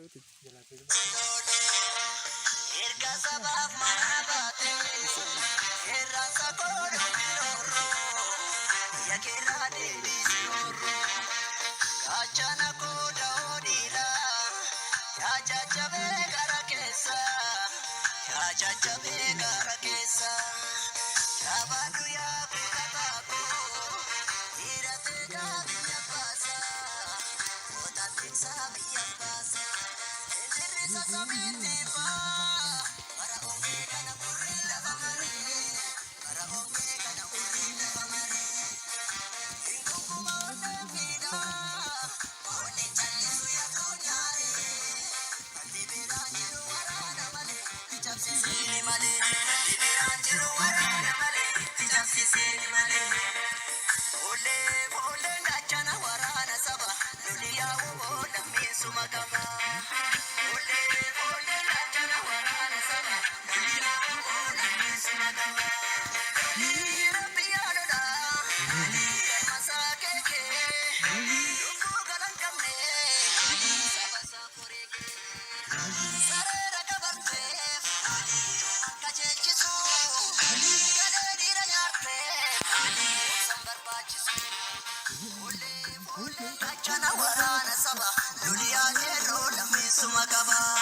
Erga sabab manabate, erra sakoro miroro, yakera devi sioro, achana koda odila, yajajabe garakesa, yajajabe garakesa, yabadu ya kulatako, irate gabi ya pasa, otate sabi ya pasa, enteresa sabiti pa. Sumagama, ole ole la jana warana sama, dunia ona sumagama. Nira piano da, masakeke, luku galang kamne, sabasa koreke, sarera kabarte, kajechisu, kade dira nyarte, sambar bachisu, ole ole la jana warana sama, dunia ero lami sumagama.